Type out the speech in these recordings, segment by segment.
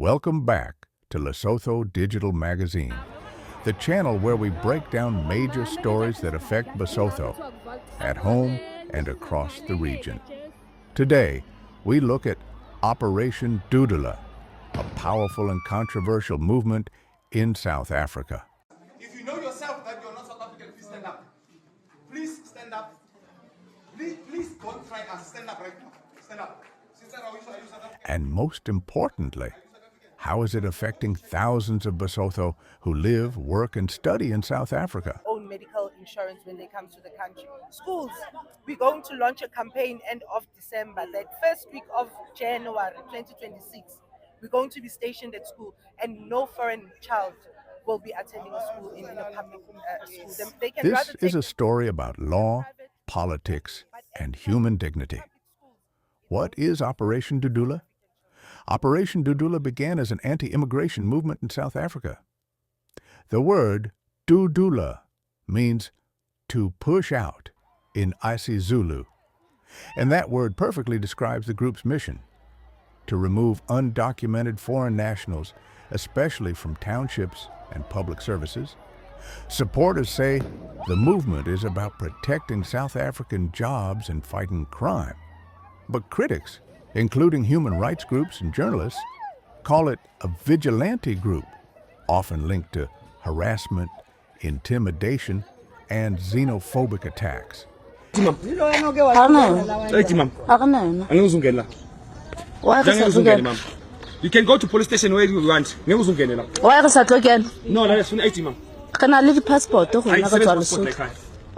Welcome back to Lesotho Digital Magazine, the channel where we break down major stories that affect Basotho at home and across the region. Today, we look at Operation Dudula, a powerful and controversial movement in South Africa. If you know yourself that you're not South African, please stand up. Please stand up. Please don't try us. Stand up right now. Stand up. Sister, are you South African? And most importantly, how is it affecting thousands of Basotho who live, work, and study in South Africa? Own medical insurance when they come to the country. Schools, we're going to launch a campaign end of December. That first week of January 2026, we're going to be stationed at school, and no foreign child will be attending a school in a public school. They can This is a story about law, politics, and human dignity. What is Operation Dudula? Operation Dudula began as an anti-immigration movement in South Africa. The word Dudula means to push out in isiZulu, and that word perfectly describes the group's mission: to remove undocumented foreign nationals, especially from townships and public services. Supporters say the movement is about protecting South African jobs and fighting crime. But critics, including human rights groups and journalists, call it a vigilante group, often linked to harassment, intimidation, and xenophobic attacks. You can go to police station where you want. Why is that again? No, that's 80, ma'am. Can I leave passport?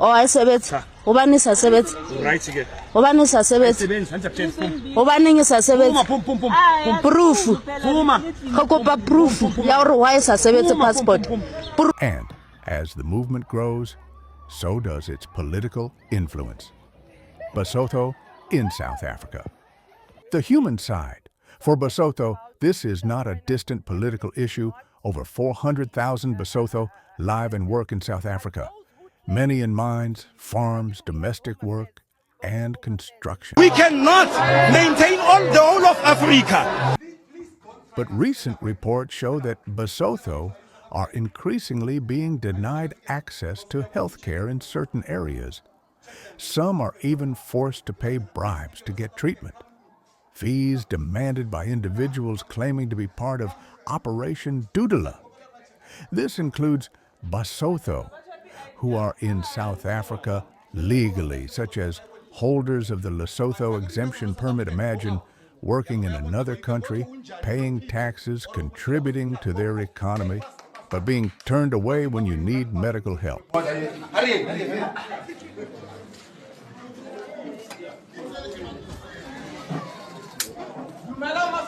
Oh, I said it. Obanisa sebet. Right again. Obanisa sebet. Obanisa sebet. Proof. Kokopa proof. Ya why is sebet passport? And as the movement grows, so does its political influence. Basotho in South Africa. The human side. For Basotho, this is not a distant political issue. Over 400,000 Basotho live and work in South Africa. Many in mines, farms, domestic work, and construction. We cannot maintain the whole of Africa. But recent reports show that Basotho are increasingly being denied access to health care in certain areas. Some are even forced to pay bribes to get treatment. Fees demanded by individuals claiming to be part of Operation Dudula. This includes Basotho, who are in South Africa legally, such as holders of the Lesotho exemption permit. Imagine working in another country, paying taxes, contributing to their economy, but being turned away when you need medical help. Madam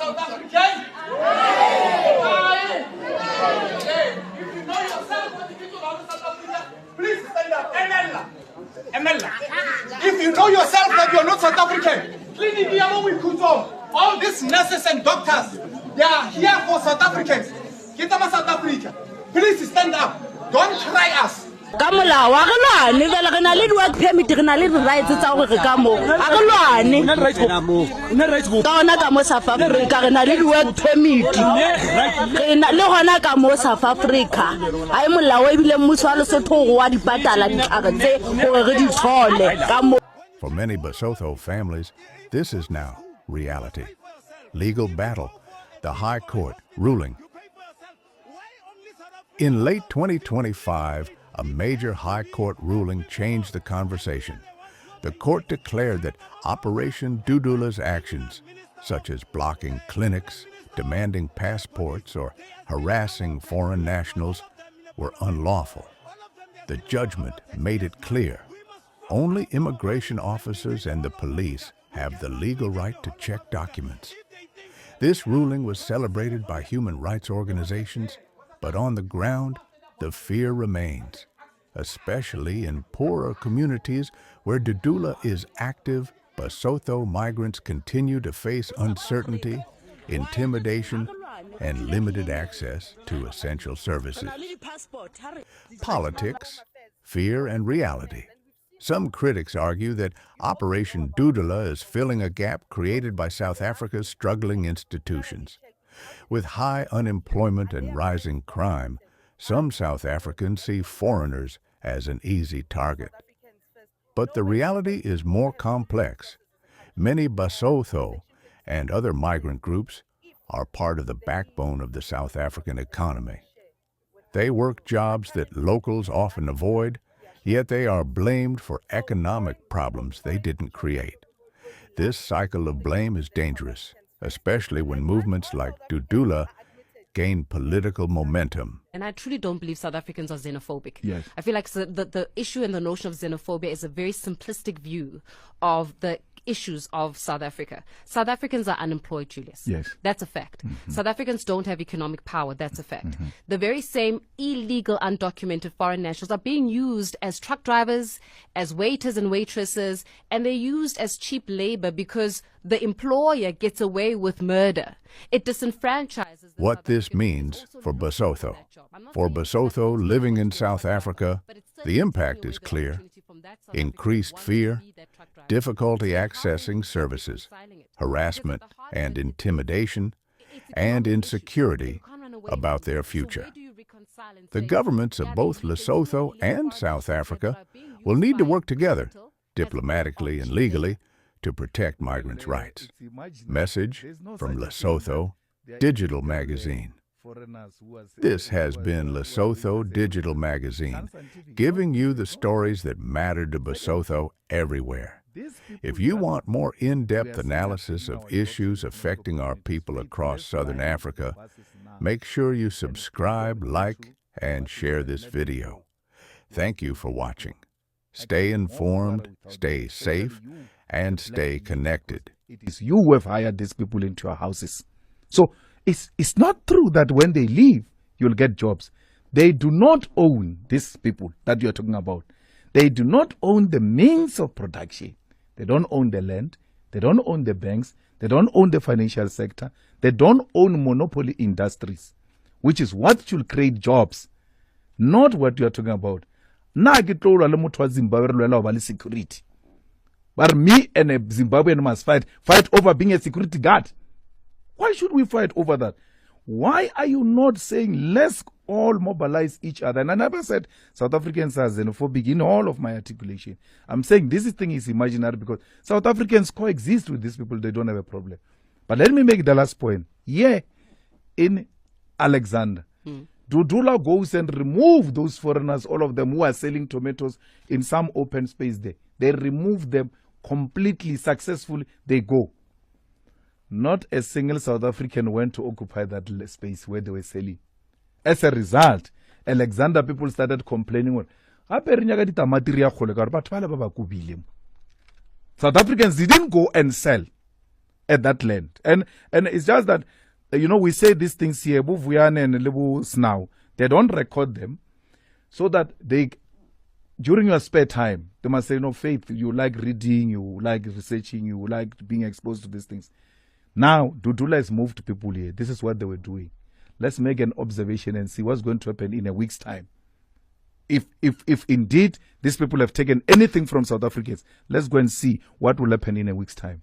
South African. If you know yourself what the people of South Africa, please stand up. If you know yourself that you're not South African, all these nurses and doctors, they are here for South Africans. South Africa. Please stand up. Don't try us. Kamula wagalwane vela kana le work permit kana le rights tsa go ka mo agalwane ka ona ka mo South Africa kana le work permit le gona ka mo South Africa ai molao e bile mmuso wa Lesotho wa dipatala ditaba tse gore re di thole ka mo. For many Basotho families, this is now reality. Legal battle, the High Court ruling. In late 2025, a major High Court ruling changed the conversation. The court declared that Operation Dudula's actions, such as blocking clinics, demanding passports, or harassing foreign nationals, were unlawful. The judgment made it clear: only immigration officers and the police have the legal right to check documents. This ruling was celebrated by human rights organizations, but on the ground, the fear remains, especially in poorer communities where Dudula is active. Basotho migrants continue to face uncertainty, intimidation, and limited access to essential services. Politics, fear, and reality. Some critics argue that Operation Dudula is filling a gap created by South Africa's struggling institutions. With high unemployment and rising crime, some South Africans see foreigners as an easy target. But the reality is more complex. Many Basotho and other migrant groups are part of the backbone of the South African economy. They work jobs that locals often avoid, yet they are blamed for economic problems they didn't create. This cycle of blame is dangerous, especially when movements like Dudula gain political momentum. And I truly don't believe South Africans are xenophobic. Yes. I feel like the issue and the notion of xenophobia is a very simplistic view of the issues of South Africa. South Africans are unemployed, Julius. Yes. That's a fact. South Africans don't have economic power. That's a fact. The very same illegal, undocumented foreign nationals are being used as truck drivers, as waiters and waitresses, and they're used as cheap labor because the employer gets away with murder. It disenfranchises the What South this Africans. means It's also for not Basotho. that job. I'm not For saying it's Basotho not living in possible South to do that, Africa, but it's the certainly impact taking is away the clear. opportunity from that South African Increased who wants fear, to be that truck driver. difficulty So how accessing are we services, reconciling it? harassment Because at the heart and of it, intimidation, it's and economic issues. insecurity You can't run away about from their it. So future. where do you reconcile and The say, governments of yeah, both these Lesotho illegal and foreign South nationals Africa that are being will used need to by work together, capital as diplomatically and cheap legally, to protect migrants' rights. Message from Lesotho Digital Magazine. This has been Lesotho Digital Magazine, giving you the stories that matter to Basotho everywhere. If you want more in-depth analysis of issues affecting our people across Southern Africa, make sure you subscribe, like, and share this video. Thank you for watching. Stay informed, stay safe, and stay connected. It is you who have hired these people into your houses. So it's not true that when they leave, you'll get jobs. They do not own these people that you're talking about. They do not own the means of production. They don't own the land. They don't own the banks. They don't own the financial sector. They don't own monopoly industries, which is what should create jobs, not what you're talking about. Na ke tlo lwa le motho wa Zimbabwe re lwela ho ba le security. But me and a Zimbabwean must fight over being a security guard. Why should we fight over that? Why are you not saying let's all mobilize each other? And I never said South Africans are xenophobic in all of my articulation. I'm saying this thing is imaginary because South Africans coexist with these people. They don't have a problem. But let me make the last point. Yeah, in Alexander, Dudula goes and remove those foreigners, all of them who are selling tomatoes in some open space there. They remove them completely successfully. They go. Not a single South African went to occupy that space where they were selling. As a result, Alexander people started complaining. South Africans didn't go and sell at that land. And it's just that, we say these things here, now. They don't record them so that during your spare time, they must say, Faith, you like reading, you like researching, you like being exposed to these things. Now, Dudula has moved people here. This is what they were doing. Let's make an observation and see what's going to happen in a week's time. If indeed these people have taken anything from South Africans, let's go and see what will happen in a week's time.